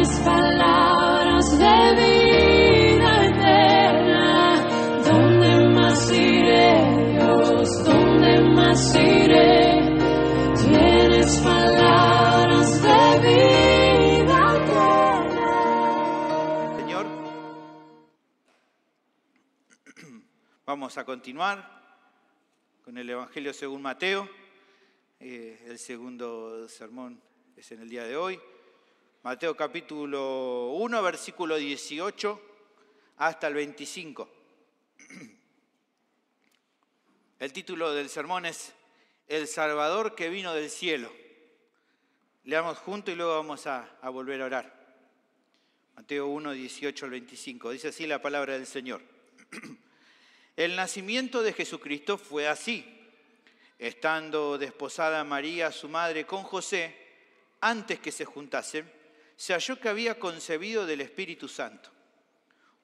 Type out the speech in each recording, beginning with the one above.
Tienes palabras de vida eterna. ¿Dónde más iré, Dios? ¿Dónde más iré? Tienes palabras de vida eterna. Señor, vamos a continuar con el Evangelio según Mateo. El segundo sermón es en el día de hoy. Mateo capítulo 1, versículo 18 hasta el 25. El título del sermón es El Salvador que vino del cielo. Leamos juntos y luego vamos a volver a orar. Mateo 1, 18 al 25. Dice así la palabra del Señor. El nacimiento de Jesucristo fue así. Estando desposada María, su madre, con José, antes que se juntasen, se halló que había concebido del Espíritu Santo.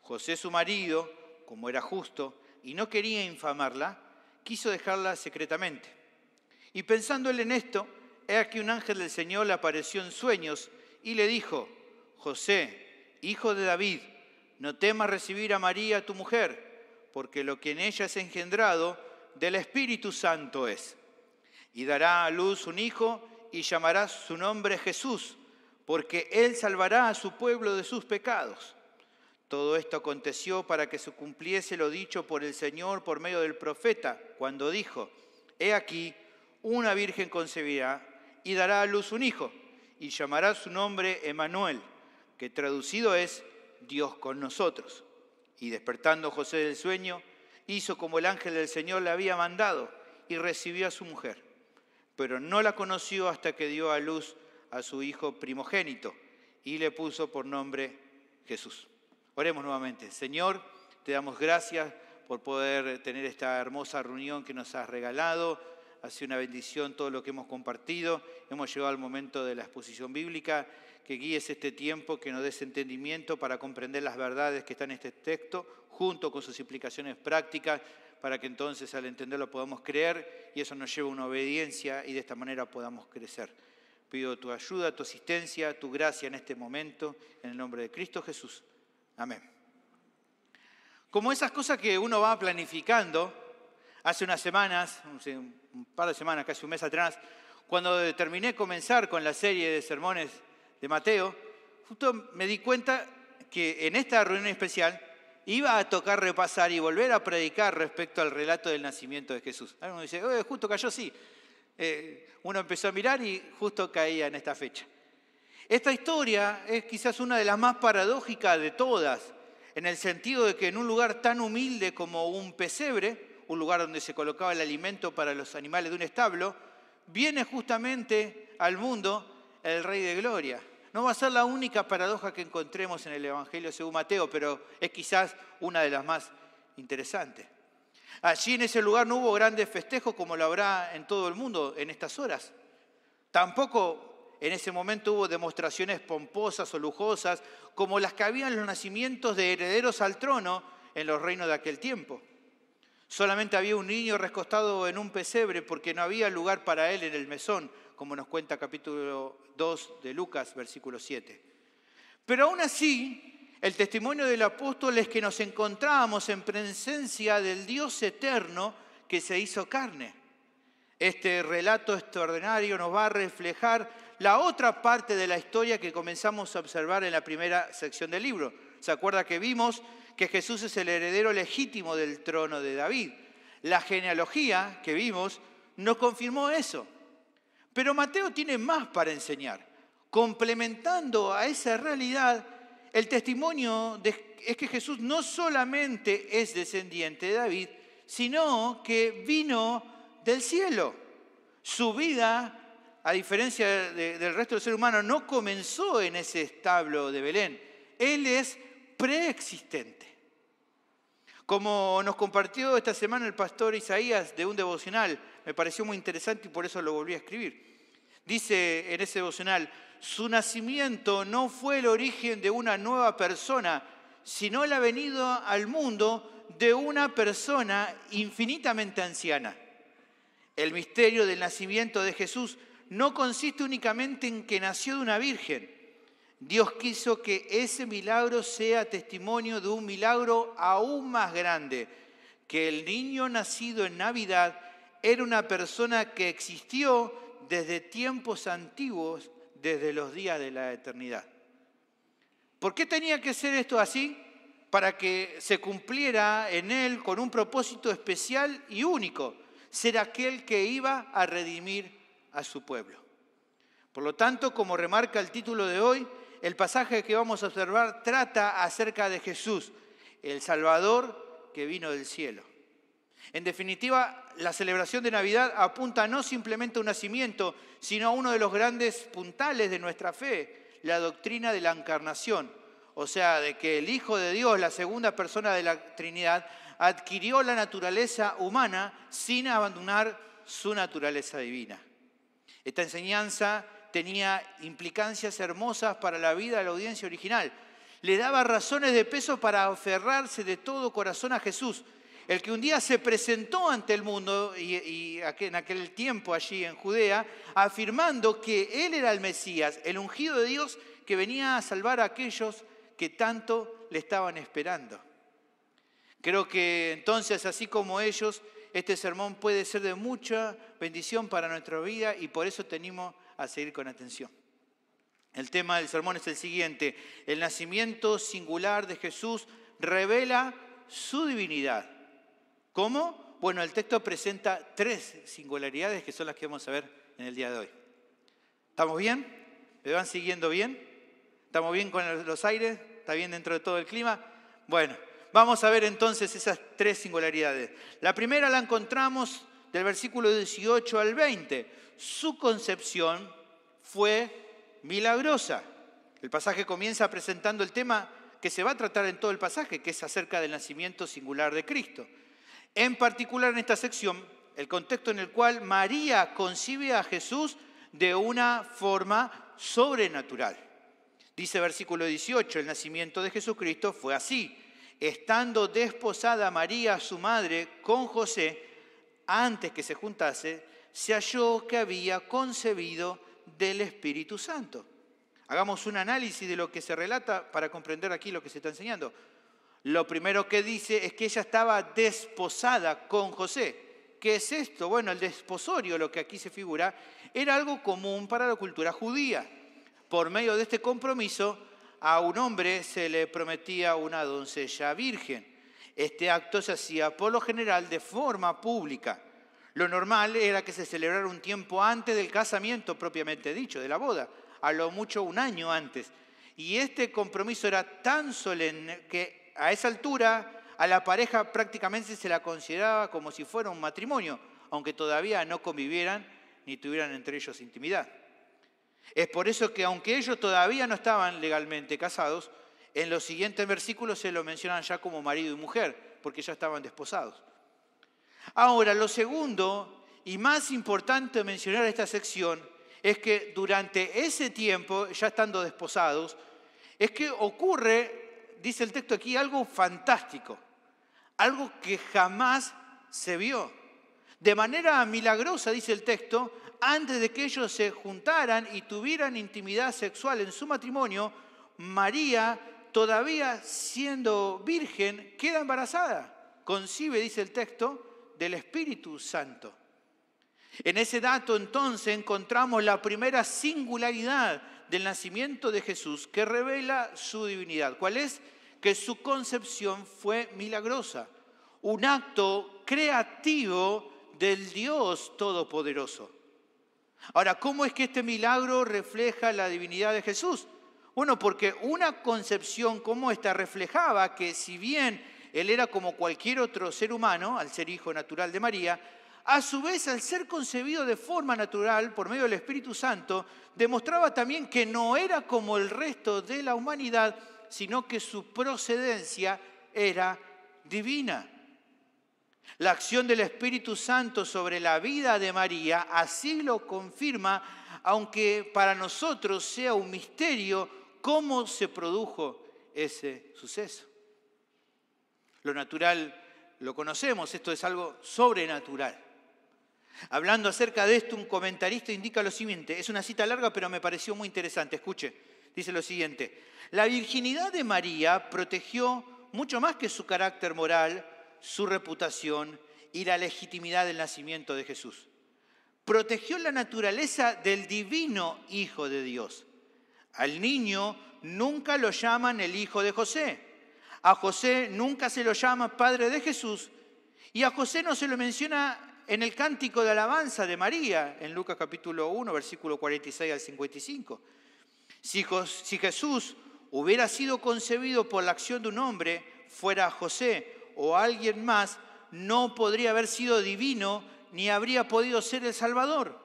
José, su marido, como era justo y no quería infamarla, quiso dejarla secretamente. Y pensando él en esto, he aquí un ángel del Señor le apareció en sueños y le dijo: José, hijo de David, no temas recibir a María tu mujer, porque lo que en ella es engendrado del Espíritu Santo es. Y dará a luz un hijo y llamará su nombre Jesús, porque él salvará a su pueblo de sus pecados. Todo esto aconteció para que se cumpliese lo dicho por el Señor por medio del profeta, cuando dijo: He aquí, una virgen concebirá y dará a luz un hijo, y llamará su nombre Emmanuel, que traducido es Dios con nosotros. Y despertando José del sueño, hizo como el ángel del Señor le había mandado y recibió a su mujer. Pero no la conoció hasta que dio a luz a su hijo primogénito y le puso por nombre Jesús. Oremos nuevamente. Señor, te damos gracias por poder tener esta hermosa reunión que nos has regalado. Ha sido una bendición todo lo que hemos compartido. Hemos llegado al momento de la exposición bíblica. Que guíes este tiempo, que nos des entendimiento para comprender las verdades que están en este texto, junto con sus implicaciones prácticas, para que entonces al entenderlo podamos creer y eso nos lleve a una obediencia y de esta manera podamos crecer. Pido tu ayuda, tu asistencia, tu gracia en este momento, en el nombre de Cristo Jesús. Amén. Como esas cosas que uno va planificando, hace unas semanas, un par de semanas, casi un mes atrás, cuando terminé de comenzar con la serie de sermones de Mateo, justo me di cuenta que en esta reunión especial iba a tocar repasar y volver a predicar respecto al relato del nacimiento de Jesús. Uno dice, justo cayó, sí. Uno empezó a mirar y justo caía en esta fecha. Esta historia es quizás una de las más paradójicas de todas, en el sentido de que en un lugar tan humilde como un pesebre, un lugar donde se colocaba el alimento para los animales de un establo, viene justamente al mundo el Rey de Gloria. No va a ser la única paradoja que encontremos en el Evangelio según Mateo, pero es quizás una de las más interesantes. Allí en ese lugar no hubo grandes festejos como lo habrá en todo el mundo en estas horas. Tampoco en ese momento hubo demostraciones pomposas o lujosas como las que había en los nacimientos de herederos al trono en los reinos de aquel tiempo. Solamente había un niño recostado en un pesebre porque no había lugar para él en el mesón, como nos cuenta capítulo 2 de Lucas, versículo 7. Pero aún así, el testimonio del apóstol es que nos encontrábamos en presencia del Dios eterno que se hizo carne. Este relato extraordinario nos va a reflejar la otra parte de la historia que comenzamos a observar en la primera sección del libro. ¿Se acuerda que vimos que Jesús es el heredero legítimo del trono de David? La genealogía que vimos nos confirmó eso. Pero Mateo tiene más para enseñar. Complementando a esa realidad, el testimonio es que Jesús no solamente es descendiente de David, sino que vino del cielo. Su vida, a diferencia del resto del ser humano, no comenzó en ese establo de Belén. Él es preexistente. Como nos compartió esta semana el pastor Isaías de un devocional, me pareció muy interesante y por eso lo volví a escribir. Dice en ese devocional, su nacimiento no fue el origen de una nueva persona, sino la venida al mundo de una persona infinitamente anciana. El misterio del nacimiento de Jesús no consiste únicamente en que nació de una virgen. Dios quiso que ese milagro sea testimonio de un milagro aún más grande, que el niño nacido en Navidad era una persona que existió desde tiempos antiguos, desde los días de la eternidad. ¿Por qué tenía que ser esto así? Para que se cumpliera en él con un propósito especial y único, ser aquel que iba a redimir a su pueblo. Por lo tanto, como remarca el título de hoy, el pasaje que vamos a observar trata acerca de Jesús, el Salvador que vino del cielo. En definitiva, la celebración de Navidad apunta no simplemente a un nacimiento, sino a uno de los grandes puntales de nuestra fe, la doctrina de la encarnación, o sea, de que el Hijo de Dios, la segunda persona de la Trinidad, adquirió la naturaleza humana sin abandonar su naturaleza divina. Esta enseñanza tenía implicancias hermosas para la vida de la audiencia original. Le daba razones de peso para aferrarse de todo corazón a Jesús, el que un día se presentó ante el mundo y en aquel tiempo allí en Judea, afirmando que Él era el Mesías, el ungido de Dios que venía a salvar a aquellos que tanto le estaban esperando. Creo que entonces, así como ellos, este sermón puede ser de mucha bendición para nuestra vida y por eso te animo a seguir con atención. El tema del sermón es el siguiente: el nacimiento singular de Jesús revela su divinidad. ¿Cómo? Bueno, el texto presenta 3 singularidades que son las que vamos a ver en el día de hoy. ¿Estamos bien? ¿Me van siguiendo bien? ¿Estamos bien con los aires? ¿Está bien dentro de todo el clima? Bueno, vamos a ver entonces esas 3 singularidades. La primera la encontramos del versículo 18 al 20. Su concepción fue milagrosa. El pasaje comienza presentando el tema que se va a tratar en todo el pasaje, que es acerca del nacimiento singular de Cristo. En particular en esta sección, el contexto en el cual María concibe a Jesús de una forma sobrenatural. Dice versículo 18, el nacimiento de Jesucristo fue así. Estando desposada María, su madre, con José, antes que se juntase, se halló que había concebido del Espíritu Santo. Hagamos un análisis de lo que se relata para comprender aquí lo que se está enseñando. Lo primero que dice es que ella estaba desposada con José. ¿Qué es esto? Bueno, el desposorio, lo que aquí se figura, era algo común para la cultura judía. Por medio de este compromiso, a un hombre se le prometía una doncella virgen. Este acto se hacía por lo general de forma pública. Lo normal era que se celebrara un tiempo antes del casamiento propiamente dicho, de la boda, a lo mucho un año antes. Y este compromiso era tan solemne que a esa altura a la pareja prácticamente se la consideraba como si fuera un matrimonio, aunque todavía no convivieran ni tuvieran entre ellos intimidad. Es por eso que aunque ellos todavía no estaban legalmente casados, en los siguientes versículos se lo mencionan ya como marido y mujer, porque ya estaban desposados. Ahora, lo segundo y más importante de mencionar esta sección es que durante ese tiempo, ya estando desposados, es que ocurre, dice el texto aquí, algo fantástico, algo que jamás se vio. De manera milagrosa, dice el texto, antes de que ellos se juntaran y tuvieran intimidad sexual en su matrimonio, María, todavía siendo virgen, queda embarazada. Concibe, dice el texto, del Espíritu Santo. En ese dato, entonces, encontramos la primera singularidad del nacimiento de Jesús que revela su divinidad. ¿Cuál es? Que su concepción fue milagrosa, un acto creativo del Dios Todopoderoso. Ahora, ¿cómo es que este milagro refleja la divinidad de Jesús? Bueno, porque una concepción como esta reflejaba que si bien Él era como cualquier otro ser humano, al ser hijo natural de María, a su vez, al ser concebido de forma natural por medio del Espíritu Santo, demostraba también que no era como el resto de la humanidad, sino que su procedencia era divina. La acción del Espíritu Santo sobre la vida de María así lo confirma, aunque para nosotros sea un misterio cómo se produjo ese suceso. Lo natural lo conocemos, esto es algo sobrenatural. Hablando acerca de esto, un comentarista indica lo siguiente, es una cita larga pero me pareció muy interesante, escuche. Dice lo siguiente: la virginidad de María protegió mucho más que su carácter moral, su reputación y la legitimidad del nacimiento de Jesús. Protegió la naturaleza del divino Hijo de Dios. Al niño nunca lo llaman el hijo de José. A José nunca se lo llama padre de Jesús. Y a José no se lo menciona en el cántico de alabanza de María, en Lucas capítulo 1, versículo 46 al 55. Si Jesús hubiera sido concebido por la acción de un hombre, fuera José o alguien más, no podría haber sido divino ni habría podido ser el Salvador.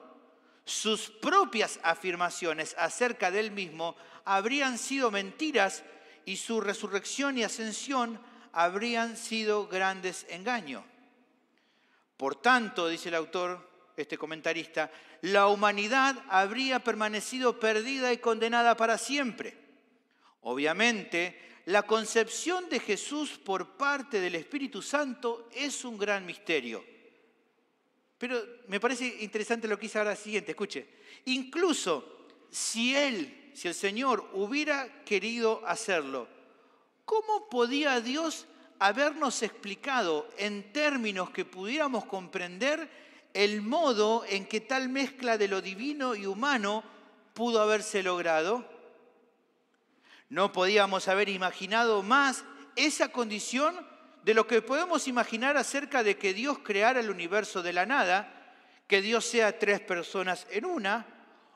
Sus propias afirmaciones acerca de él mismo habrían sido mentiras y su resurrección y ascensión habrían sido grandes engaños. Por tanto, dice el autor, este comentarista, la humanidad habría permanecido perdida y condenada para siempre. Obviamente, la concepción de Jesús por parte del Espíritu Santo es un gran misterio. Pero me parece interesante lo que dice ahora siguiente, escuche. Incluso si el Señor hubiera querido hacerlo, ¿cómo podía Dios habernos explicado en términos que pudiéramos comprender el modo en que tal mezcla de lo divino y humano pudo haberse logrado? No podíamos haber imaginado más esa condición de lo que podemos imaginar acerca de que Dios creara el universo de la nada, que Dios sea tres personas en una,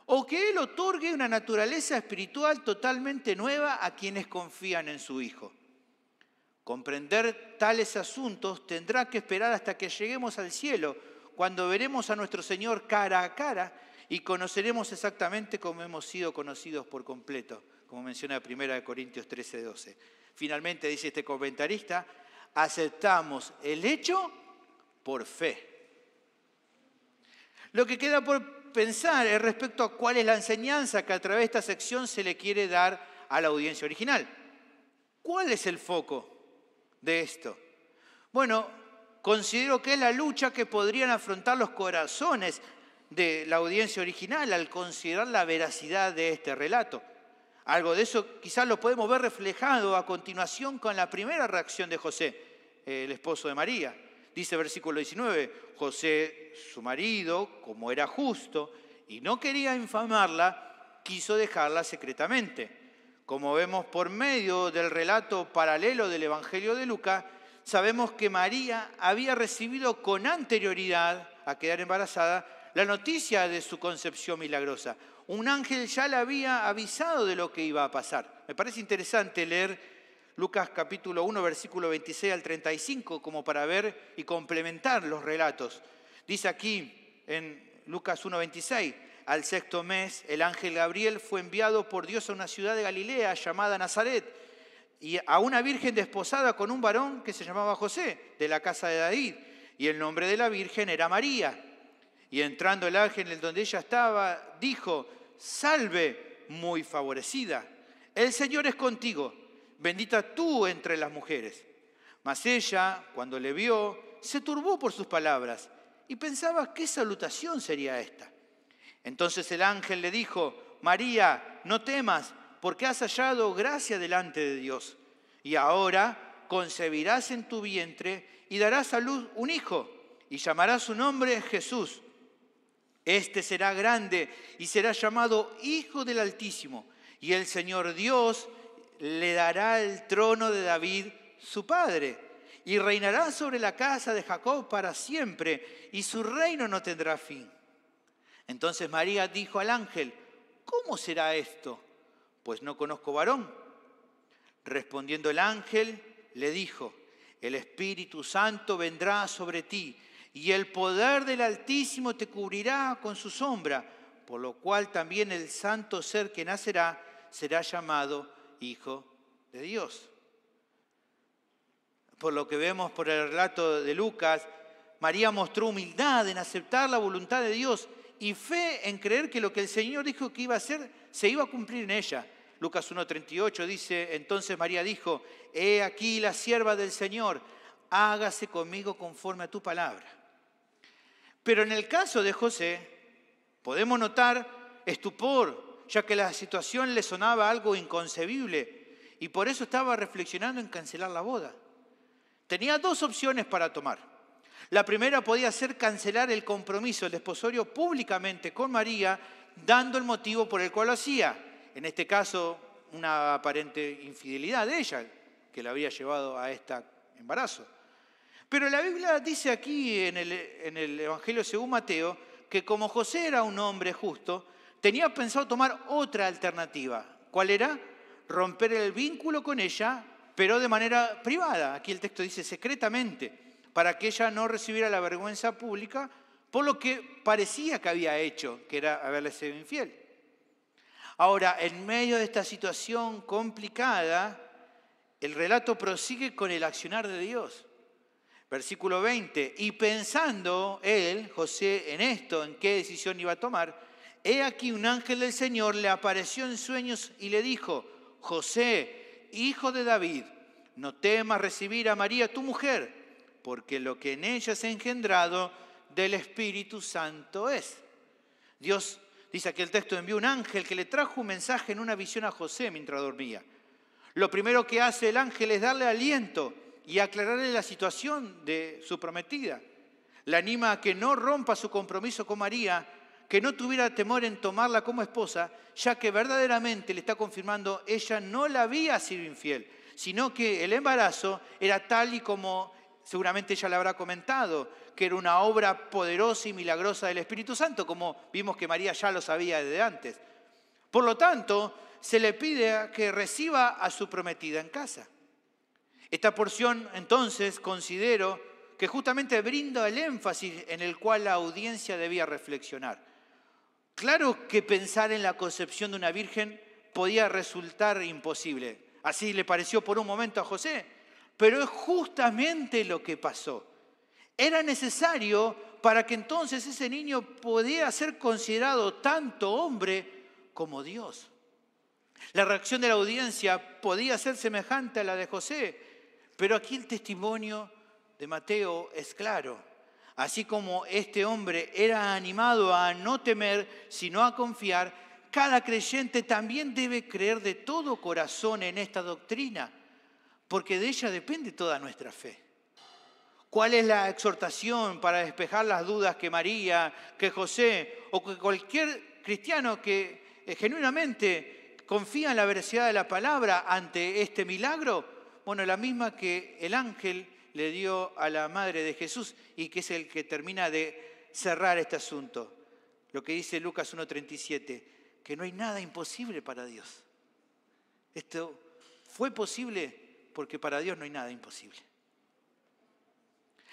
o que Él otorgue una naturaleza espiritual totalmente nueva a quienes confían en su Hijo. Comprender tales asuntos tendrá que esperar hasta que lleguemos al cielo, cuando veremos a nuestro Señor cara a cara y conoceremos exactamente cómo hemos sido conocidos por completo, como menciona 1 Corintios 13:12. Finalmente, dice este comentarista, aceptamos el hecho por fe. Lo que queda por pensar es respecto a cuál es la enseñanza que a través de esta sección se le quiere dar a la audiencia original. ¿Cuál es el foco de esto? Bueno, considero que es la lucha que podrían afrontar los corazones de la audiencia original al considerar la veracidad de este relato. Algo de eso quizás lo podemos ver reflejado a continuación con la primera reacción de José, el esposo de María. Dice versículo 19, José, su marido, como era justo y no quería infamarla, quiso dejarla secretamente. Como vemos por medio del relato paralelo del Evangelio de Lucas, sabemos que María había recibido con anterioridad a quedar embarazada la noticia de su concepción milagrosa. Un ángel ya le había avisado de lo que iba a pasar. Me parece interesante leer Lucas capítulo 1, versículo 26 al 35, como para ver y complementar los relatos. Dice aquí en Lucas 1, 26, al sexto mes el ángel Gabriel fue enviado por Dios a una ciudad de Galilea llamada Nazaret, y a una virgen desposada con un varón que se llamaba José, de la casa de David, y el nombre de la virgen era María. Y entrando el ángel en donde ella estaba, dijo, salve, muy favorecida, el Señor es contigo, bendita tú entre las mujeres. Mas ella, cuando le vio, se turbó por sus palabras y pensaba qué salutación sería esta. Entonces el ángel le dijo, María, no temas, porque has hallado gracia delante de Dios. Y ahora concebirás en tu vientre y darás a luz un hijo, y llamarás su nombre Jesús. Este será grande y será llamado Hijo del Altísimo, y el Señor Dios le dará el trono de David, su padre, y reinará sobre la casa de Jacob para siempre, y su reino no tendrá fin. Entonces María dijo al ángel, ¿cómo será esto? Pues no conozco varón. Respondiendo el ángel, le dijo, el Espíritu Santo vendrá sobre ti, y el poder del Altísimo te cubrirá con su sombra, por lo cual también el santo ser que nacerá será llamado Hijo de Dios. Por lo que vemos por el relato de Lucas, María mostró humildad en aceptar la voluntad de Dios y fe en creer que lo que el Señor dijo que iba a hacer se iba a cumplir en ella. Lucas 1:38 dice, entonces María dijo, he aquí la sierva del Señor, hágase conmigo conforme a tu palabra. Pero en el caso de José, podemos notar estupor, ya que la situación le sonaba algo inconcebible y por eso estaba reflexionando en cancelar la boda. Tenía dos opciones para tomar. La primera podía ser cancelar el compromiso, el desposorio públicamente con María, dando el motivo por el cual lo hacía. En este caso, una aparente infidelidad de ella, que la había llevado a este embarazo. Pero la Biblia dice aquí en el Evangelio según Mateo, que como José era un hombre justo, tenía pensado tomar otra alternativa. ¿Cuál era? Romper el vínculo con ella, pero de manera privada. Aquí el texto dice secretamente, para que ella no recibiera la vergüenza pública por lo que parecía que había hecho, que era haberle sido infiel. Ahora, en medio de esta situación complicada, el relato prosigue con el accionar de Dios. Versículo 20, y pensando él, José, en esto, en qué decisión iba a tomar, he aquí un ángel del Señor le apareció en sueños y le dijo, José, hijo de David, no temas recibir a María tu mujer, porque lo que en ella se ha engendrado del Espíritu Santo es. Dios, dice aquí el texto, envió un ángel que le trajo un mensaje en una visión a José mientras dormía. Lo primero que hace el ángel es darle aliento y aclararle la situación de su prometida. Le anima a que no rompa su compromiso con María, que no tuviera temor en tomarla como esposa, ya que verdaderamente le está confirmando ella no la había sido infiel, sino que el embarazo era tal y como seguramente ella le habrá comentado, que era una obra poderosa y milagrosa del Espíritu Santo, como vimos que María ya lo sabía desde antes. Por lo tanto, se le pide que reciba a su prometida en casa. Esta porción, entonces, considero que justamente brinda el énfasis en el cual la audiencia debía reflexionar. Claro que pensar en la concepción de una virgen podía resultar imposible. Así le pareció por un momento a José, pero es justamente lo que pasó. Era necesario para que entonces ese niño pudiera ser considerado tanto hombre como Dios. La reacción de la audiencia podía ser semejante a la de José, pero aquí el testimonio de Mateo es claro. Así como este hombre era animado a no temer, sino a confiar, cada creyente también debe creer de todo corazón en esta doctrina, porque de ella depende toda nuestra fe. ¿Cuál es la exhortación para despejar las dudas que María, que José o que cualquier cristiano que genuinamente confía en la veracidad de la palabra ante este milagro? Bueno, la misma que el ángel le dio a la madre de Jesús y que es el que termina de cerrar este asunto. Lo que dice Lucas 1:37, que no hay nada imposible para Dios. Esto fue posible porque para Dios no hay nada imposible.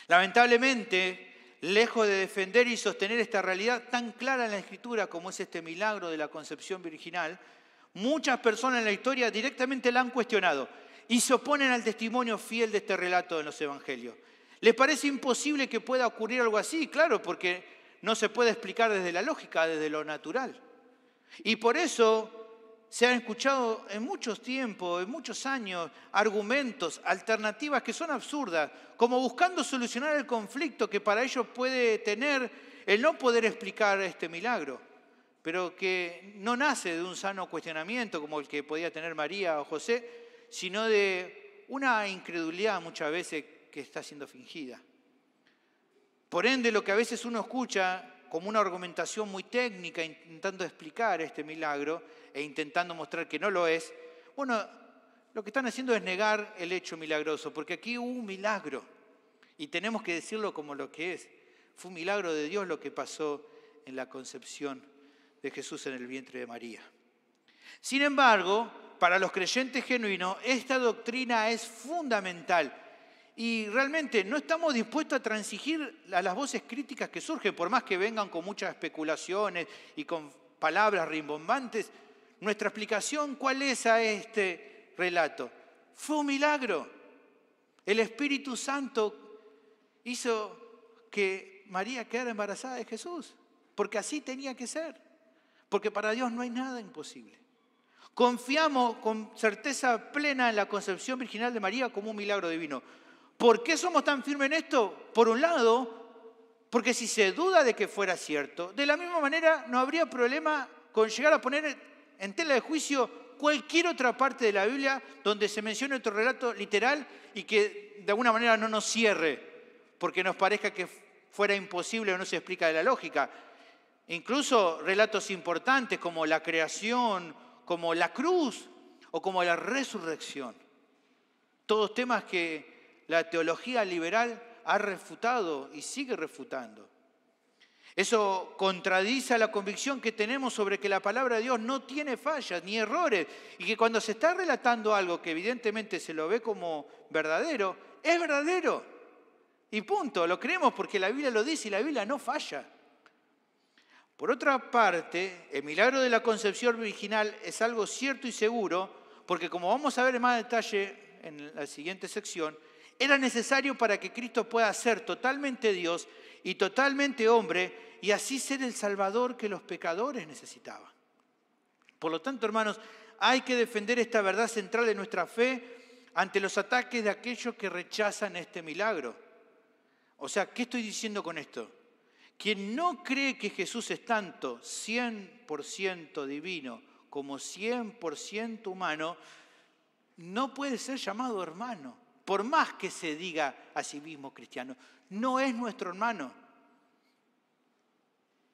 Lamentablemente, lejos de defender y sostener esta realidad tan clara en la Escritura como es este milagro de la concepción virginal, muchas personas en la historia directamente la han cuestionado y se oponen al testimonio fiel de este relato en los evangelios. ¿Les parece imposible que pueda ocurrir algo así? Claro, porque no se puede explicar desde la lógica, desde lo natural. Y por eso se han escuchado en muchos tiempos, en muchos años, argumentos, alternativas que son absurdas, como buscando solucionar el conflicto que para ellos puede tener el no poder explicar este milagro, pero que no nace de un sano cuestionamiento como el que podía tener María o José, sino de una incredulidad muchas veces que está siendo fingida. Por ende, lo que a veces uno escucha como una argumentación muy técnica, intentando explicar este milagro e intentando mostrar que no lo es, bueno, lo que están haciendo es negar el hecho milagroso, porque aquí hubo un milagro y tenemos que decirlo como lo que es. Fue un milagro de Dios lo que pasó en la concepción de Jesús en el vientre de María. Sin embargo, para los creyentes genuinos, esta doctrina es fundamental y realmente no estamos dispuestos a transigir a las voces críticas que surgen, por más que vengan con muchas especulaciones y con palabras rimbombantes. Nuestra explicación, ¿cuál es a este relato? Fue un milagro. El Espíritu Santo hizo que María quedara embarazada de Jesús, porque así tenía que ser, porque para Dios no hay nada imposible. Confiamos con certeza plena en la concepción virginal de María como un milagro divino. ¿Por qué somos tan firmes en esto? Por un lado, porque si se duda de que fuera cierto, de la misma manera no habría problema con llegar a poner en tela de juicio cualquier otra parte de la Biblia donde se mencione otro relato literal y que de alguna manera no nos cierre, porque nos parezca que fuera imposible o no se explica de la lógica. Incluso relatos importantes como la creación, como la cruz o como la resurrección. Todos temas que la teología liberal ha refutado y sigue refutando. Eso contradice la convicción que tenemos sobre que la palabra de Dios no tiene fallas ni errores y que cuando se está relatando algo que evidentemente se lo ve como verdadero, es verdadero. Y punto, lo creemos porque la Biblia lo dice y la Biblia no falla. Por otra parte, el milagro de la concepción virginal es algo cierto y seguro porque, como vamos a ver en más detalle en la siguiente sección, era necesario para que Cristo pueda ser totalmente Dios y totalmente hombre y así ser el Salvador que los pecadores necesitaban. Por lo tanto, hermanos, hay que defender esta verdad central de nuestra fe ante los ataques de aquellos que rechazan este milagro. O sea, ¿qué estoy diciendo con esto? Quien no cree que Jesús es tanto 100% divino como 100% humano, no puede ser llamado hermano, por más que se diga a sí mismo cristiano. No es nuestro hermano.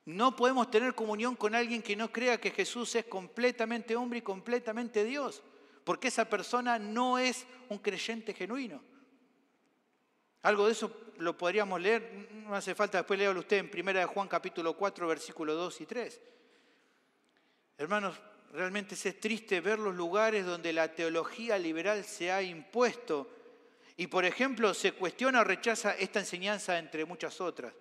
No podemos tener comunión con alguien que no crea que Jesús es completamente hombre y completamente Dios, porque esa persona no es un creyente genuino. Algo de eso lo podríamos leer, no hace falta, después léalo usted en 1 Juan capítulo 4, versículos 2 y 3. Hermanos, realmente es triste ver los lugares donde la teología liberal se ha impuesto y, por ejemplo, se cuestiona o rechaza esta enseñanza entre muchas otras.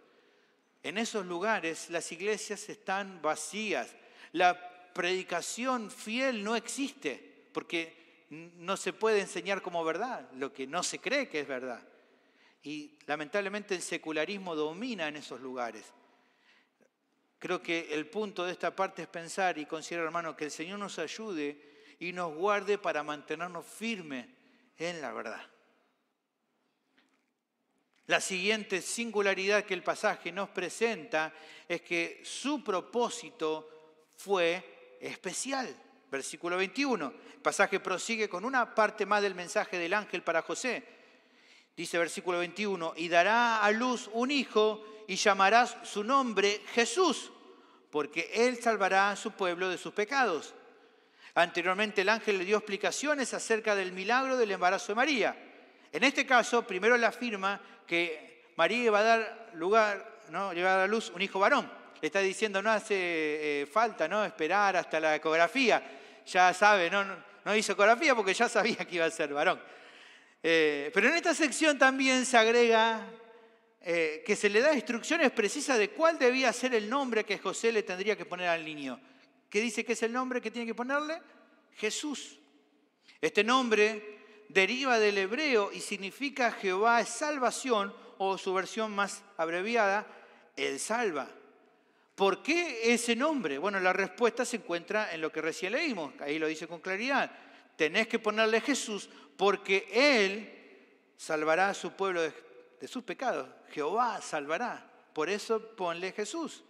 En esos lugares las iglesias están vacías. La predicación fiel no existe porque no se puede enseñar como verdad lo que no se cree que es verdad. Y lamentablemente el secularismo domina en esos lugares. Creo que el punto de esta parte es pensar y considerar, hermano, que el Señor nos ayude y nos guarde para mantenernos firmes en la verdad. La siguiente singularidad que el pasaje nos presenta es que su propósito fue especial. Versículo 21. El pasaje prosigue con una parte más del mensaje del ángel para José. Dice versículo 21, y dará a luz un hijo y llamarás su nombre Jesús, porque él salvará a su pueblo de sus pecados. Anteriormente el ángel le dio explicaciones acerca del milagro del embarazo de María. En este caso, primero le afirma que María va a dar lugar, ¿no? Le va a dar a luz un hijo varón. Le está diciendo, no hace falta, ¿no?, esperar hasta la ecografía. Ya sabe, no hizo ecografía porque ya sabía que iba a ser varón. Pero en esta sección también se agrega que se le da instrucciones precisas de cuál debía ser el nombre que José le tendría que poner al niño. ¿Qué dice que es el nombre que tiene que ponerle? Jesús. Este nombre deriva del hebreo y significa Jehová es salvación, o su versión más abreviada, Él salva. ¿Por qué ese nombre? Bueno, la respuesta se encuentra en lo que recién leímos, ahí lo dice con claridad. Tenés que ponerle Jesús porque Él salvará a su pueblo de sus pecados. Jehová salvará, por eso ponle Jesús.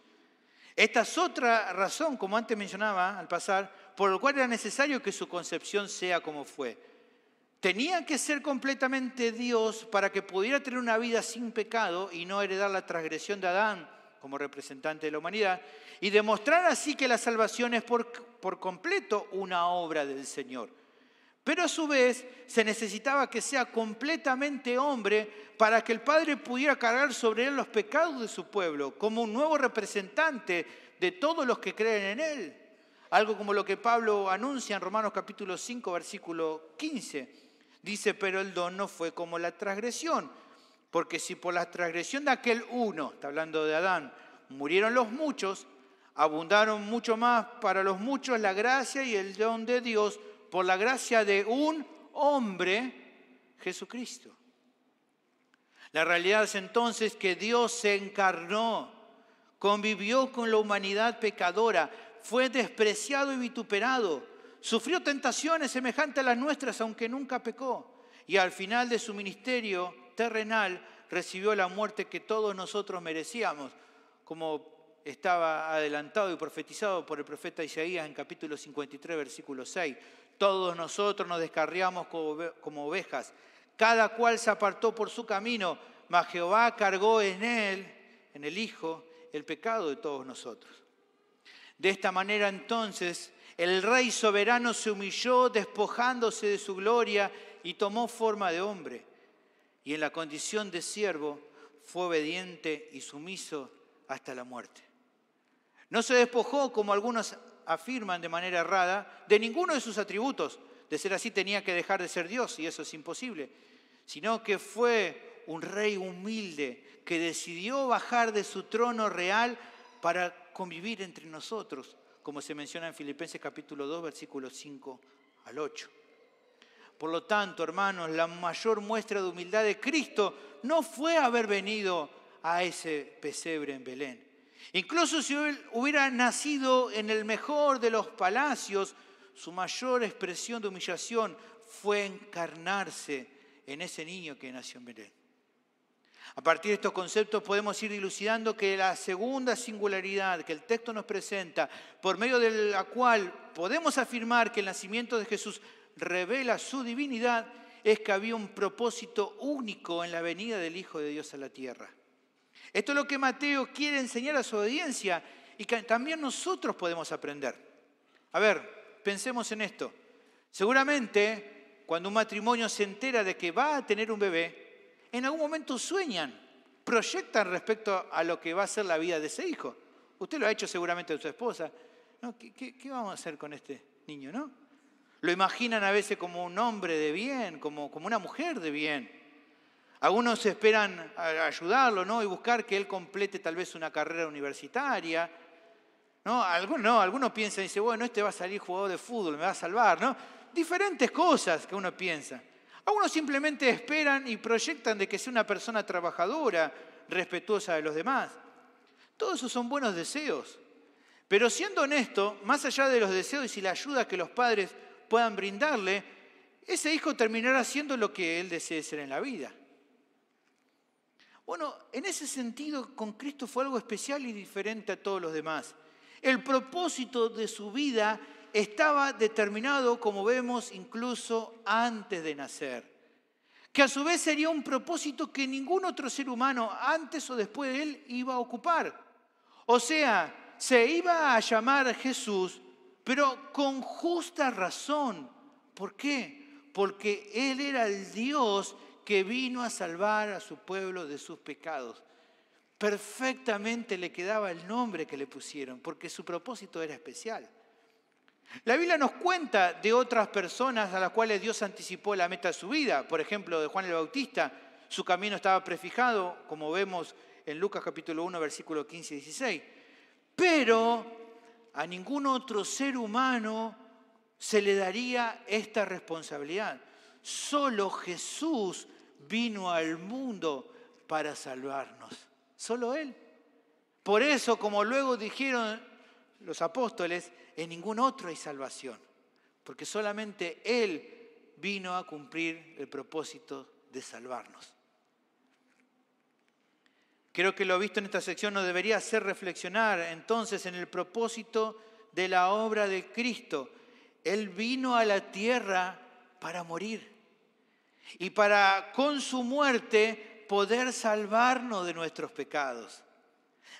Esta es otra razón, como antes mencionaba al pasar, por lo cual era necesario que su concepción sea como fue. Tenía que ser completamente Dios para que pudiera tener una vida sin pecado y no heredar la transgresión de Adán como representante de la humanidad, y demostrar así que la salvación es por completo una obra del Señor. Pero a su vez se necesitaba que sea completamente hombre para que el Padre pudiera cargar sobre él los pecados de su pueblo, como un nuevo representante de todos los que creen en él. Algo como lo que Pablo anuncia en Romanos capítulo 5, versículo 15. Dice, pero el don no fue como la transgresión, porque si por la transgresión de aquel uno, está hablando de Adán, murieron los muchos, abundaron mucho más para los muchos la gracia y el don de Dios por la gracia de un hombre, Jesucristo. La realidad es entonces que Dios se encarnó, convivió con la humanidad pecadora, fue despreciado y vituperado, sufrió tentaciones semejantes a las nuestras, aunque nunca pecó, y al final de su ministerio terrenal recibió la muerte que todos nosotros merecíamos, como estaba adelantado y profetizado por el profeta Isaías en capítulo 53, versículo 6. Todos nosotros nos descarriamos como ovejas, cada cual se apartó por su camino, mas Jehová cargó en él, en el Hijo, el pecado de todos nosotros. De esta manera entonces el Rey soberano se humilló despojándose de su gloria y tomó forma de hombre. Y en la condición de siervo fue obediente y sumiso hasta la muerte. No se despojó, como algunos afirman de manera errada, de ninguno de sus atributos. De ser así tenía que dejar de ser Dios, y eso es imposible. Sino que fue un rey humilde que decidió bajar de su trono real para convivir entre nosotros, como se menciona en Filipenses capítulo 2, versículos 5 al 8. Por lo tanto, hermanos, la mayor muestra de humildad de Cristo no fue haber venido a ese pesebre en Belén. Incluso si él hubiera nacido en el mejor de los palacios, su mayor expresión de humillación fue encarnarse en ese niño que nació en Belén. A partir de estos conceptos podemos ir dilucidando que la segunda singularidad que el texto nos presenta, por medio de la cual podemos afirmar que el nacimiento de Jesús revela su divinidad, es que había un propósito único en la venida del Hijo de Dios a la tierra. Esto es lo que Mateo quiere enseñar a su audiencia y que también nosotros podemos aprender. A ver, pensemos en esto. Seguramente, cuando un matrimonio se entera de que va a tener un bebé, en algún momento sueñan, proyectan respecto a lo que va a ser la vida de ese hijo. Usted lo ha hecho seguramente con su esposa. ¿No? ¿Qué vamos a hacer con este niño, no? Lo imaginan a veces como un hombre de bien, como una mujer de bien. Algunos esperan ayudarlo, ¿no? Y buscar que él complete tal vez una carrera universitaria. Algunos piensan y dicen, bueno, este va a salir jugador de fútbol, me va a salvar, ¿no? Diferentes cosas que uno piensa. Algunos simplemente esperan y proyectan de que sea una persona trabajadora, respetuosa de los demás. Todos esos son buenos deseos. Pero siendo honesto, más allá de los deseos y la ayuda que los padres puedan brindarle, ese hijo terminará siendo lo que él desee ser en la vida. Bueno, en ese sentido, con Cristo fue algo especial y diferente a todos los demás. El propósito de su vida estaba determinado, como vemos, incluso antes de nacer. Que a su vez sería un propósito que ningún otro ser humano, antes o después de él, iba a ocupar. O sea, se iba a llamar Jesús, pero con justa razón. ¿Por qué? Porque Él era el Dios que vino a salvar a su pueblo de sus pecados. Perfectamente le quedaba el nombre que le pusieron, porque su propósito era especial. La Biblia nos cuenta de otras personas a las cuales Dios anticipó la meta de su vida. Por ejemplo, de Juan el Bautista, su camino estaba prefijado, como vemos en Lucas capítulo 1, versículo 15 y 16. Pero a ningún otro ser humano se le daría esta responsabilidad. Solo Jesús vino al mundo para salvarnos. Solo Él. Por eso, como luego dijeron los apóstoles, en ningún otro hay salvación. Porque solamente Él vino a cumplir el propósito de salvarnos. Creo que lo visto en esta sección nos debería hacer reflexionar entonces en el propósito de la obra de Cristo. Él vino a la tierra para morir y para con su muerte poder salvarnos de nuestros pecados.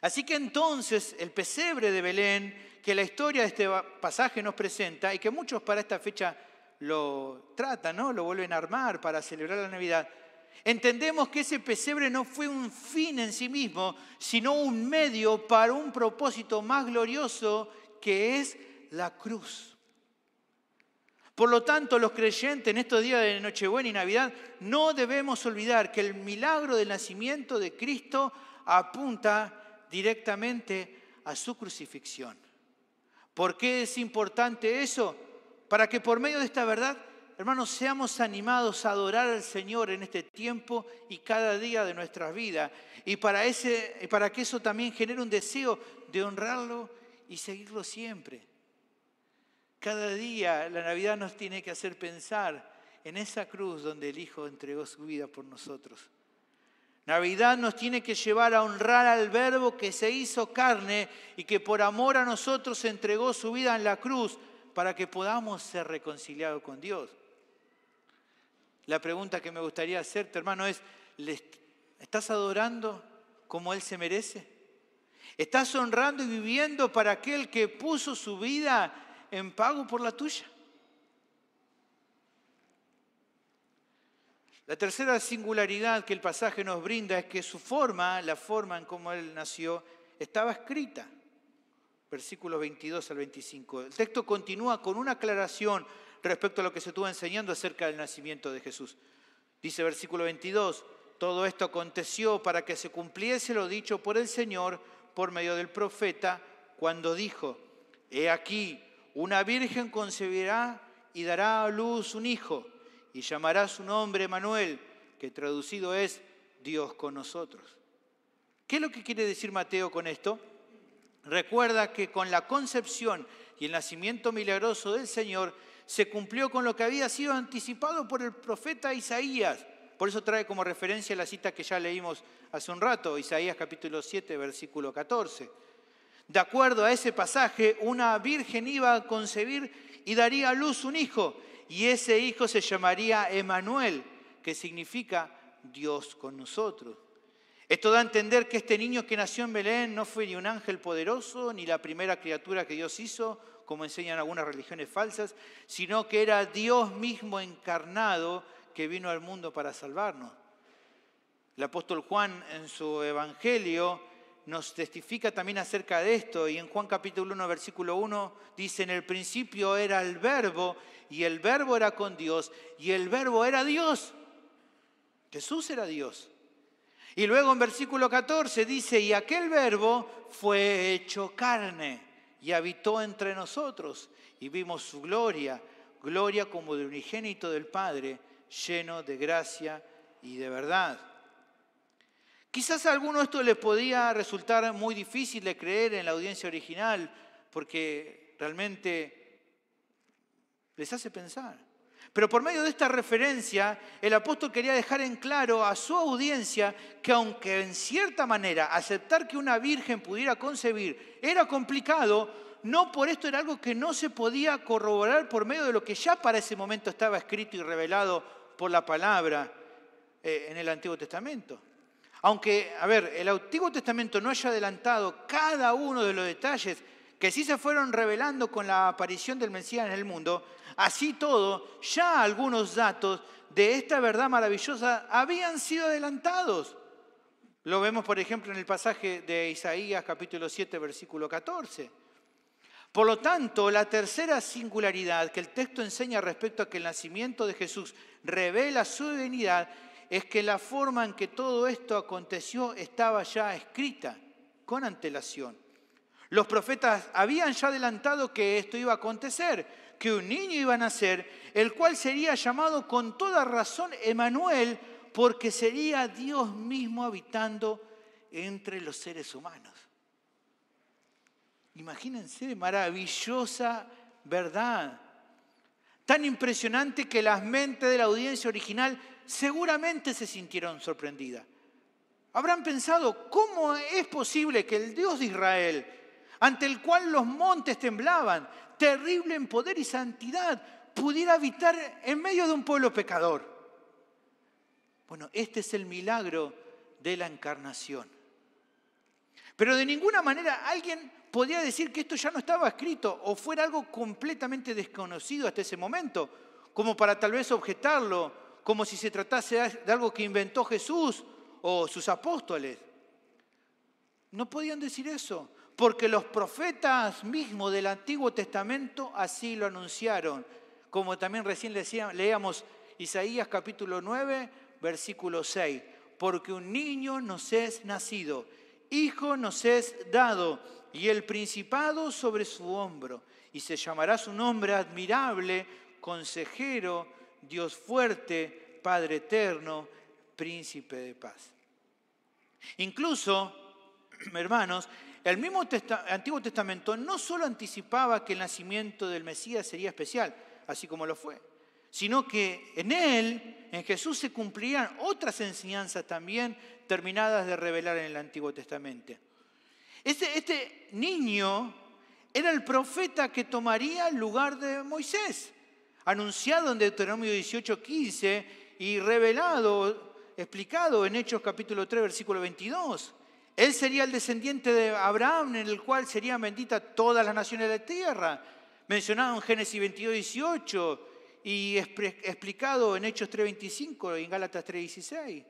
Así que entonces el pesebre de Belén, que la historia de este pasaje nos presenta y que muchos para esta fecha lo tratan, ¿no? Lo vuelven a armar para celebrar la Navidad. Entendemos que ese pesebre no fue un fin en sí mismo, sino un medio para un propósito más glorioso que es la cruz. Por lo tanto, los creyentes en estos días de Nochebuena y Navidad no debemos olvidar que el milagro del nacimiento de Cristo apunta directamente a su crucifixión. ¿Por qué es importante eso? Para que por medio de esta verdad, hermanos, seamos animados a adorar al Señor en este tiempo y cada día de nuestras vidas. Y para que eso también genere un deseo de honrarlo y seguirlo siempre. Cada día la Navidad nos tiene que hacer pensar en esa cruz donde el Hijo entregó su vida por nosotros. Navidad nos tiene que llevar a honrar al Verbo que se hizo carne y que por amor a nosotros entregó su vida en la cruz para que podamos ser reconciliados con Dios. La pregunta que me gustaría hacerte, hermano, es, ¿estás adorando como Él se merece? ¿Estás honrando y viviendo para aquel que puso su vida en pago por la tuya? La tercera singularidad que el pasaje nos brinda es que su forma, la forma en cómo Él nació, estaba escrita. Versículos 22 al 25. El texto continúa con una aclaración respecto a lo que se estuvo enseñando acerca del nacimiento de Jesús. Dice versículo 22, todo esto aconteció para que se cumpliese lo dicho por el Señor por medio del profeta, cuando dijo, he aquí, una virgen concebirá y dará a luz un hijo, y llamará su nombre Emmanuel, que traducido es Dios con nosotros. ¿Qué es lo que quiere decir Mateo con esto? Recuerda que con la concepción y el nacimiento milagroso del Señor se cumplió con lo que había sido anticipado por el profeta Isaías. Por eso trae como referencia la cita que ya leímos hace un rato, Isaías capítulo 7, versículo 14. De acuerdo a ese pasaje, una virgen iba a concebir y daría a luz un hijo, y ese hijo se llamaría Emmanuel, que significa Dios con nosotros. Esto da a entender que este niño que nació en Belén no fue ni un ángel poderoso, ni la primera criatura que Dios hizo, como enseñan algunas religiones falsas, sino que era Dios mismo encarnado que vino al mundo para salvarnos. El apóstol Juan en su evangelio nos testifica también acerca de esto, y en Juan capítulo 1, versículo 1, dice, en el principio era el Verbo, y el Verbo era con Dios, y el Verbo era Dios. Jesús era Dios. Y luego en versículo 14 dice, y aquel Verbo fue hecho carne y habitó entre nosotros y vimos su gloria, gloria como de unigénito del Padre, lleno de gracia y de verdad. Quizás a alguno esto les podía resultar muy difícil de creer en la audiencia original porque realmente les hace pensar. Pero por medio de esta referencia, el apóstol quería dejar en claro a su audiencia que aunque en cierta manera aceptar que una virgen pudiera concebir era complicado, no por esto era algo que no se podía corroborar por medio de lo que ya para ese momento estaba escrito y revelado por la palabra en el Antiguo Testamento. Aunque, el Antiguo Testamento no haya adelantado cada uno de los detalles que sí se fueron revelando con la aparición del Mesías en el mundo, así todo, ya algunos datos de esta verdad maravillosa habían sido adelantados. Lo vemos, por ejemplo, en el pasaje de Isaías, capítulo 7, versículo 14. Por lo tanto, la tercera singularidad que el texto enseña respecto a que el nacimiento de Jesús revela su divinidad es que la forma en que todo esto aconteció estaba ya escrita con antelación. Los profetas habían ya adelantado que esto iba a acontecer, que un niño iba a nacer, el cual sería llamado con toda razón Emmanuel, porque sería Dios mismo habitando entre los seres humanos. Imagínense, maravillosa verdad. Tan impresionante que las mentes de la audiencia original seguramente se sintieron sorprendidas. Habrán pensado, ¿cómo es posible que el Dios de Israel, ante el cual los montes temblaban, terrible en poder y santidad, pudiera habitar en medio de un pueblo pecador? Bueno, este es el milagro de la encarnación. Pero de ninguna manera alguien podía decir que esto ya no estaba escrito o fuera algo completamente desconocido hasta ese momento, como para tal vez objetarlo, como si se tratase de algo que inventó Jesús o sus apóstoles. No podían decir eso, porque los profetas mismos del Antiguo Testamento así lo anunciaron, como también recién leíamos Isaías capítulo 9, versículo 6. Porque un niño nos es nacido, hijo nos es dado, y el principado sobre su hombro, y se llamará su nombre admirable, consejero, Dios fuerte, Padre eterno, príncipe de paz. Incluso, hermanos, el mismo Antiguo Testamento no solo anticipaba que el nacimiento del Mesías sería especial, así como lo fue, sino que en Él, en Jesús, se cumplirían otras enseñanzas también terminadas de revelar en el Antiguo Testamento. Este niño era el profeta que tomaría el lugar de Moisés, anunciado en Deuteronomio 18:15 y revelado, explicado en Hechos capítulo 3, versículo 22. Él sería el descendiente de Abraham, en el cual serían benditas todas las naciones de la tierra, mencionado en Génesis 22:18 y explicado en Hechos 3:25 y en Gálatas 3:16.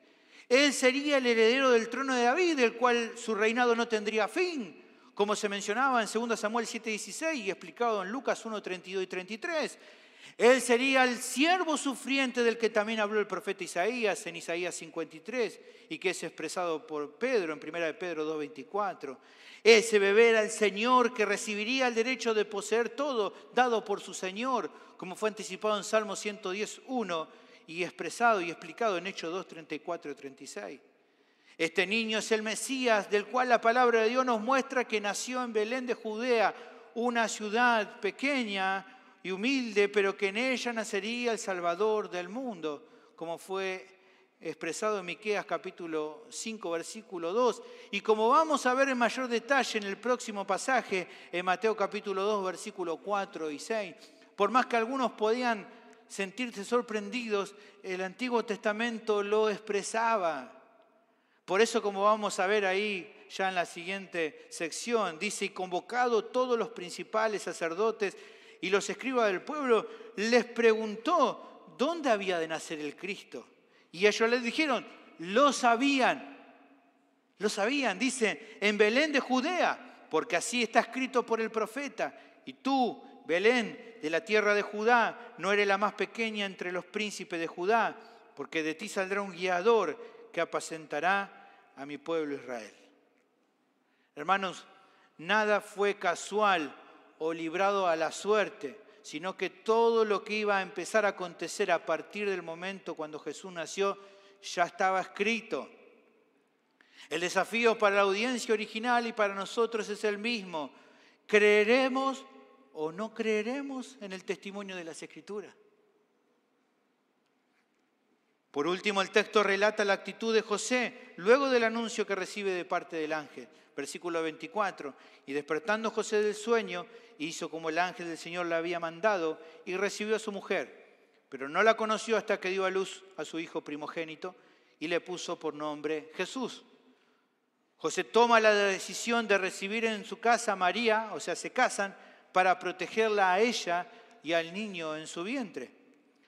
Él sería el heredero del trono de David, del cual su reinado no tendría fin, como se mencionaba en 2 Samuel 7:16 y explicado en Lucas 1:32 y 33. Él sería el siervo sufriente del que también habló el profeta Isaías en Isaías 53 y que es expresado por Pedro en 1 de Pedro 2:24. Ese bebé era el Señor que recibiría el derecho de poseer todo dado por su Señor, como fue anticipado en Salmo 110:1 y expresado y explicado en Hechos 2:34 y 36. Este niño es el Mesías, del cual la palabra de Dios nos muestra que nació en Belén de Judea, una ciudad pequeña y humilde, pero que en ella nacería el Salvador del mundo, como fue expresado en Miqueas capítulo 5, versículo 2, y como vamos a ver en mayor detalle en el próximo pasaje, en Mateo capítulo 2, versículo 4 y 6. Por más que algunos podían sentirse sorprendidos, el Antiguo Testamento lo expresaba. Por eso, como vamos a ver ahí ya en la siguiente sección, dice, y convocado todos los principales sacerdotes y los escribas del pueblo, les preguntó dónde había de nacer el Cristo. Y ellos les dijeron, lo sabían, dice, en Belén de Judea, porque así está escrito por el profeta. Y tú, Belén, de la tierra de Judá, no eres la más pequeña entre los príncipes de Judá, porque de ti saldrá un guiador que apacentará a mi pueblo Israel. Hermanos, nada fue casual o librado a la suerte, sino que todo lo que iba a empezar a acontecer a partir del momento cuando Jesús nació ya estaba escrito. El desafío para la audiencia original y para nosotros es el mismo. ¿Creeremos o no creeremos en el testimonio de las Escrituras? Por último, el texto relata la actitud de José luego del anuncio que recibe de parte del ángel. Versículo 24. Y despertando José del sueño, hizo como el ángel del Señor le había mandado y recibió a su mujer. Pero no la conoció hasta que dio a luz a su hijo primogénito y le puso por nombre Jesús. José toma la decisión de recibir en su casa a María, o sea, se casan, para protegerla a ella y al niño en su vientre.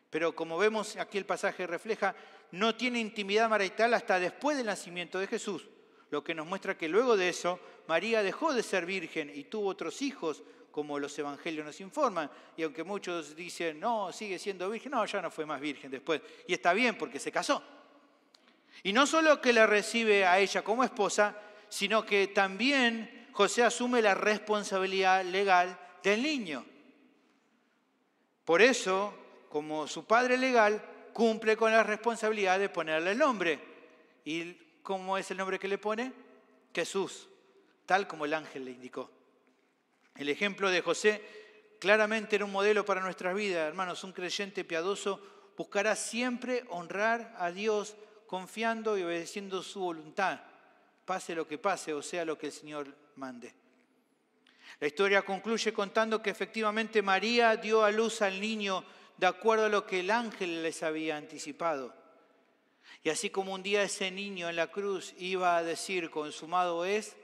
Pero como vemos aquí el pasaje refleja, no tiene intimidad marital hasta después del nacimiento de Jesús, lo que nos muestra que luego de eso María dejó de ser virgen y tuvo otros hijos, como los evangelios nos informan. Y aunque muchos dicen, no, sigue siendo virgen, no, ya no fue más virgen después. Y está bien porque se casó. Y no solo que la recibe a ella como esposa, sino que también José asume la responsabilidad legal del niño. Por eso, como su padre legal, cumple con la responsabilidad de ponerle el nombre. ¿Y cómo es el nombre que le pone? Jesús, tal como el ángel le indicó. El ejemplo de José claramente era un modelo para nuestras vidas. Hermanos, un creyente piadoso buscará siempre honrar a Dios confiando y obedeciendo su voluntad, pase lo que pase, o sea lo que el Señor mande. La historia concluye contando que efectivamente María dio a luz al niño de acuerdo a lo que el ángel les había anticipado. Y así como un día ese niño en la cruz iba a decir consumado es,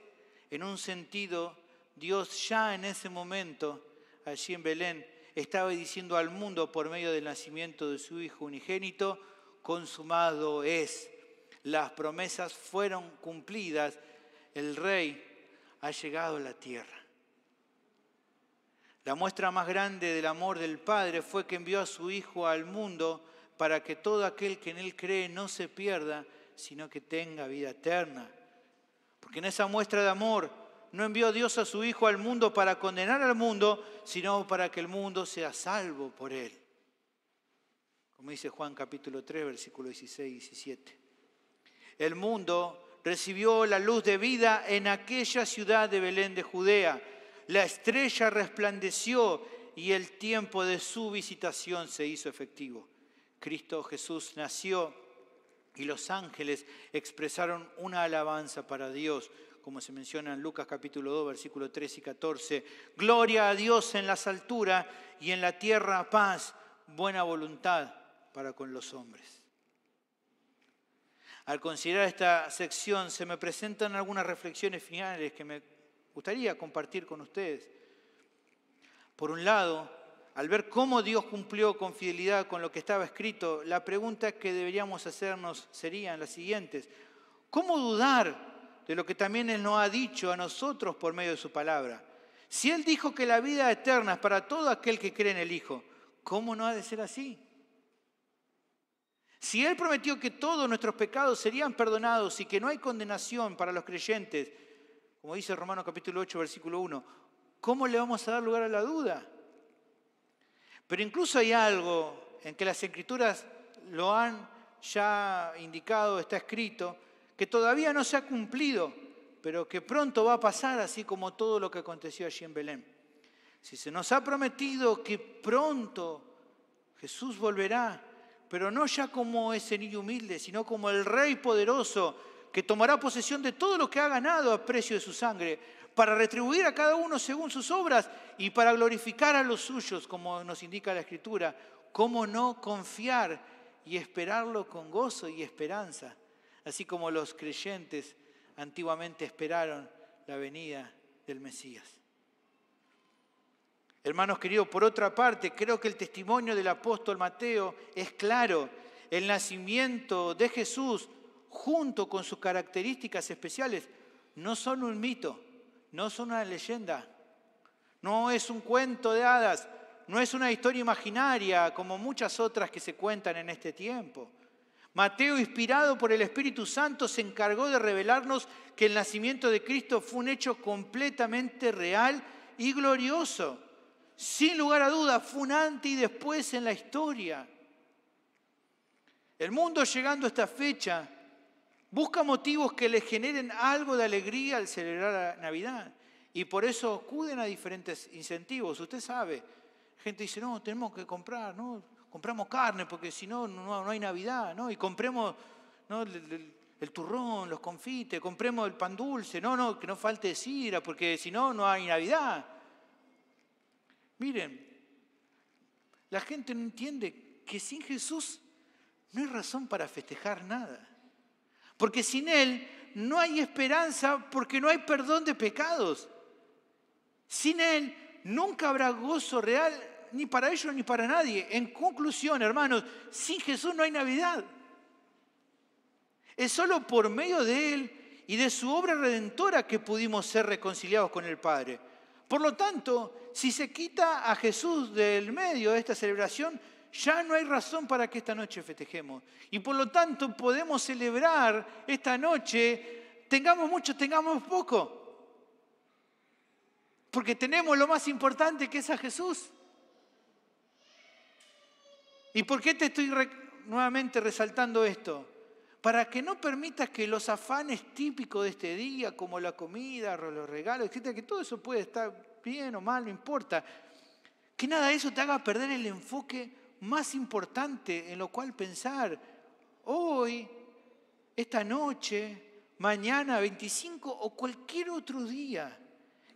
en un sentido Dios ya en ese momento, allí en Belén, estaba diciendo al mundo por medio del nacimiento de su Hijo unigénito, consumado es. Las promesas fueron cumplidas, el Rey ha llegado a la tierra. La muestra más grande del amor del Padre fue que envió a su Hijo al mundo para que todo aquel que en Él cree no se pierda, sino que tenga vida eterna. Porque en esa muestra de amor no envió Dios a su Hijo al mundo para condenar al mundo, sino para que el mundo sea salvo por Él. Como dice Juan capítulo 3, versículos 16 y 17. El mundo recibió la luz de vida en aquella ciudad de Belén de Judea. La estrella resplandeció y el tiempo de su visitación se hizo efectivo. Cristo Jesús nació y los ángeles expresaron una alabanza para Dios, como se menciona en Lucas capítulo 2, versículos 13 y 14. Gloria a Dios en las alturas y en la tierra paz, buena voluntad para con los hombres. Al considerar esta sección se me presentan algunas reflexiones finales que me gustaría compartir con ustedes. Por un lado, al ver cómo Dios cumplió con fidelidad con lo que estaba escrito, la pregunta que deberíamos hacernos serían las siguientes. ¿Cómo dudar de lo que también Él nos ha dicho a nosotros por medio de su palabra? Si Él dijo que la vida eterna es para todo aquel que cree en el Hijo, ¿cómo no ha de ser así? Si Él prometió que todos nuestros pecados serían perdonados y que no hay condenación para los creyentes, como dice Romanos capítulo 8, versículo 1, ¿cómo le vamos a dar lugar a la duda? Pero incluso hay algo en que las Escrituras lo han ya indicado, está escrito, que todavía no se ha cumplido, pero que pronto va a pasar, así como todo lo que aconteció allí en Belén. Si se nos ha prometido que pronto Jesús volverá, pero no ya como ese niño humilde, sino como el Rey poderoso que tomará posesión de todo lo que ha ganado a precio de su sangre, para retribuir a cada uno según sus obras y para glorificar a los suyos, como nos indica la Escritura. ¿Cómo no confiar y esperarlo con gozo y esperanza? Así como los creyentes antiguamente esperaron la venida del Mesías. Hermanos queridos, por otra parte, creo que el testimonio del apóstol Mateo es claro. El nacimiento de Jesús, junto con sus características especiales, no son un mito, no son una leyenda, no es un cuento de hadas, no es una historia imaginaria como muchas otras que se cuentan en este tiempo. Mateo, inspirado por el Espíritu Santo, se encargó de revelarnos que el nacimiento de Cristo fue un hecho completamente real y glorioso. Sin lugar a dudas, fue un antes y después en la historia. El mundo, llegando a esta fecha, busca motivos que le generen algo de alegría al celebrar la Navidad. Y por eso acuden a diferentes incentivos. Usted sabe, gente dice, no, tenemos que comprar, ¿no? Compramos carne porque si no, no hay Navidad, ¿no? Y compremos, ¿no?, el turrón, los confites, compremos el pan dulce, que no falte sidra porque si no, no hay Navidad. Miren, la gente no entiende que sin Jesús no hay razón para festejar nada. Porque sin Él no hay esperanza porque no hay perdón de pecados. Sin Él nunca habrá gozo real ni para ellos ni para nadie. En conclusión, hermanos, sin Jesús no hay Navidad. Es solo por medio de Él y de su obra redentora que pudimos ser reconciliados con el Padre. Por lo tanto, si se quita a Jesús del medio de esta celebración, ya no hay razón para que esta noche festejemos. Y por lo tanto podemos celebrar esta noche, tengamos mucho, tengamos poco. Porque tenemos lo más importante, que es a Jesús. ¿Y por qué te estoy nuevamente resaltando esto? Para que no permitas que los afanes típicos de este día, como la comida, los regalos, etcétera, que todo eso puede estar bien o mal, no importa, que nada de eso te haga perder el enfoque más importante en lo cual pensar hoy, esta noche, mañana 25 o cualquier otro día,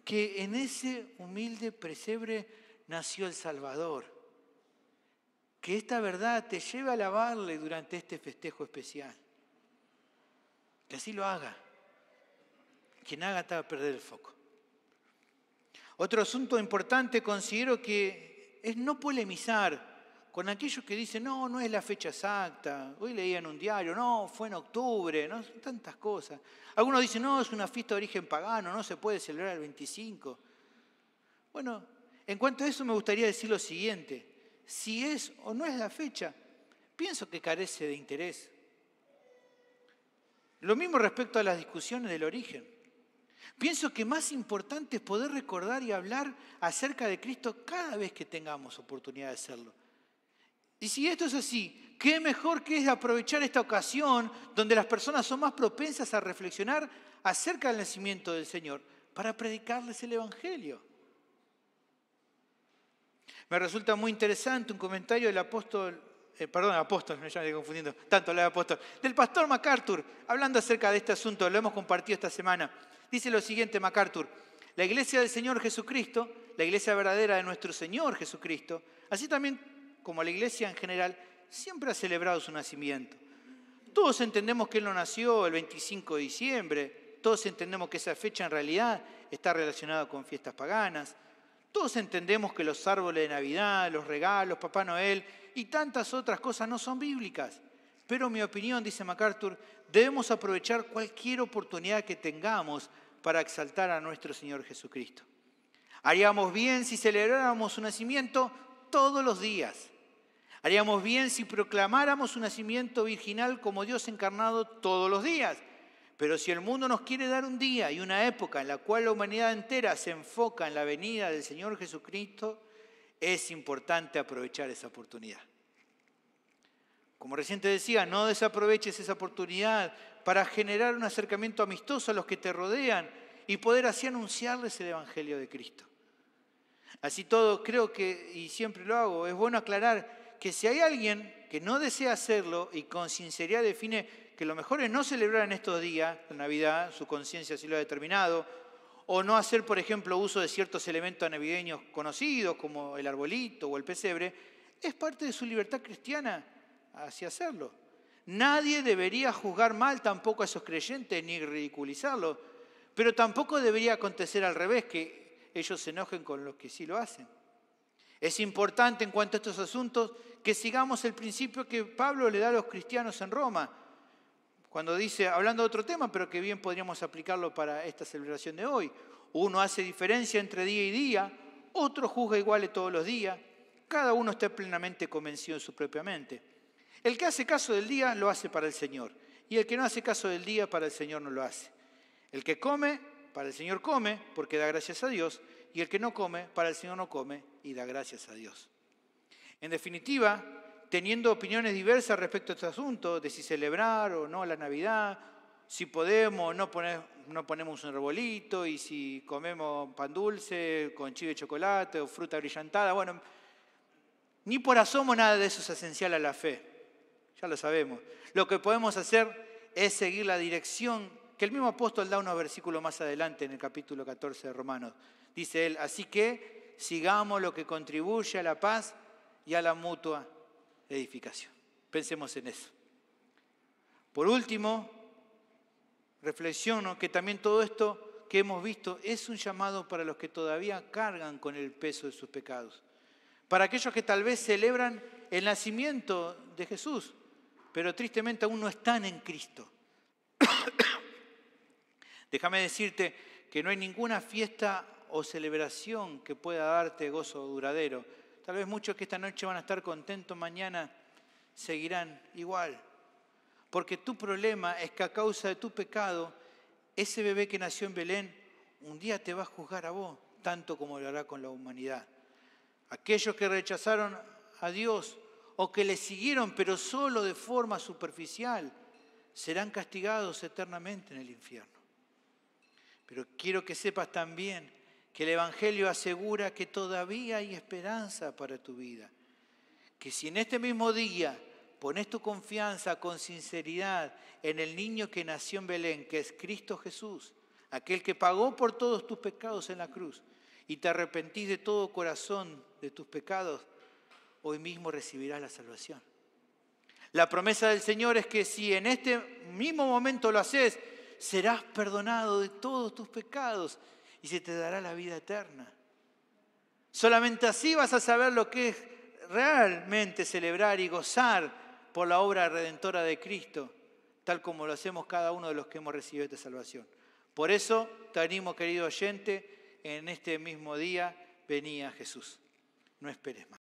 que en ese humilde pesebre nació el Salvador. Que esta verdad te lleve a alabarle durante este festejo especial. Que así lo haga. Quien haga te va a perder el foco. Otro asunto importante considero que es no polemizar con aquellos que dicen, no es la fecha exacta, hoy leía en un diario, no, fue en octubre, no, tantas cosas. Algunos dicen, no, es una fiesta de origen pagano, no se puede celebrar el 25. Bueno, en cuanto a eso me gustaría decir lo siguiente, si es o no es la fecha, pienso que carece de interés. Lo mismo respecto a las discusiones del origen. Pienso que más importante es poder recordar y hablar acerca de Cristo cada vez que tengamos oportunidad de hacerlo. Y si esto es así, ¿qué mejor que es aprovechar esta ocasión donde las personas son más propensas a reflexionar acerca del nacimiento del Señor para predicarles el Evangelio? Me resulta muy interesante un comentario del apóstol, me estoy confundiendo, tanto hablar de apóstol, del pastor MacArthur, hablando acerca de este asunto, lo hemos compartido esta semana. Dice lo siguiente MacArthur: la iglesia del Señor Jesucristo, la iglesia verdadera de nuestro Señor Jesucristo, así también como la iglesia en general, siempre ha celebrado su nacimiento. Todos entendemos que Él no nació el 25 de diciembre, todos entendemos que esa fecha en realidad está relacionada con fiestas paganas, todos entendemos que los árboles de Navidad, los regalos, Papá Noel y tantas otras cosas no son bíblicas. Pero en mi opinión, dice MacArthur, debemos aprovechar cualquier oportunidad que tengamos para exaltar a nuestro Señor Jesucristo. Haríamos bien si celebráramos su nacimiento todos los días. Haríamos bien si proclamáramos su nacimiento virginal como Dios encarnado todos los días. Pero si el mundo nos quiere dar un día y una época en la cual la humanidad entera se enfoca en la venida del Señor Jesucristo, es importante aprovechar esa oportunidad. Como recién te decía, no desaproveches esa oportunidad para generar un acercamiento amistoso a los que te rodean y poder así anunciarles el Evangelio de Cristo. Así todo, creo que, y siempre lo hago, es bueno aclarar que si hay alguien que no desea hacerlo y con sinceridad define que lo mejor es no celebrar en estos días, la Navidad, su conciencia así lo ha determinado, o no hacer, por ejemplo, uso de ciertos elementos navideños conocidos como el arbolito o el pesebre, es parte de su libertad cristiana hacia hacerlo. Nadie debería juzgar mal tampoco a esos creyentes ni ridiculizarlos, pero tampoco debería acontecer al revés, que ellos se enojen con los que sí lo hacen. Es importante en cuanto a estos asuntos que sigamos el principio que Pablo le da a los cristianos en Roma, cuando dice, hablando de otro tema, pero que bien podríamos aplicarlo para esta celebración de hoy. Uno hace diferencia entre día y día, otro juzga iguales todos los días, cada uno está plenamente convencido de su propia mente. El que hace caso del día lo hace para el Señor, y el que no hace caso del día para el Señor no lo hace. El que come, para el Señor come, porque da gracias a Dios, y el que no come, para el Señor no come, y da gracias a Dios. En definitiva, teniendo opiniones diversas respecto a este asunto, de si celebrar o no la Navidad, si podemos o no ponemos un arbolito, y si comemos pan dulce con chive de chocolate o fruta brillantada, bueno, ni por asomo nada de eso es esencial a la fe, ya lo sabemos. Lo que podemos hacer es seguir la dirección que el mismo apóstol da unos versículos más adelante en el capítulo 14 de Romanos. Dice él, así que sigamos lo que contribuye a la paz y a la mutua edificación. Pensemos en eso. Por último, reflexiono que también todo esto que hemos visto es un llamado para los que todavía cargan con el peso de sus pecados. Para aquellos que tal vez celebran el nacimiento de Jesús, pero tristemente aún no están en Cristo. Déjame decirte que no hay ninguna fiesta o celebración que pueda darte gozo duradero. Tal vez muchos que esta noche van a estar contentos, mañana seguirán igual. Porque tu problema es que a causa de tu pecado, ese bebé que nació en Belén, un día te va a juzgar a vos, tanto como lo hará con la humanidad. Aquellos que rechazaron a Dios o que le siguieron, pero solo de forma superficial, serán castigados eternamente en el infierno. Pero quiero que sepas también que el Evangelio asegura que todavía hay esperanza para tu vida. Que si en este mismo día pones tu confianza con sinceridad en el niño que nació en Belén, que es Cristo Jesús, aquel que pagó por todos tus pecados en la cruz, y te arrepentís de todo corazón de tus pecados, hoy mismo recibirás la salvación. La promesa del Señor es que si en este mismo momento lo haces, serás perdonado de todos tus pecados y se te dará la vida eterna. Solamente así vas a saber lo que es realmente celebrar y gozar por la obra redentora de Cristo, tal como lo hacemos cada uno de los que hemos recibido esta salvación. Por eso te animo, querido oyente, en este mismo día, vení a Jesús. No esperes más.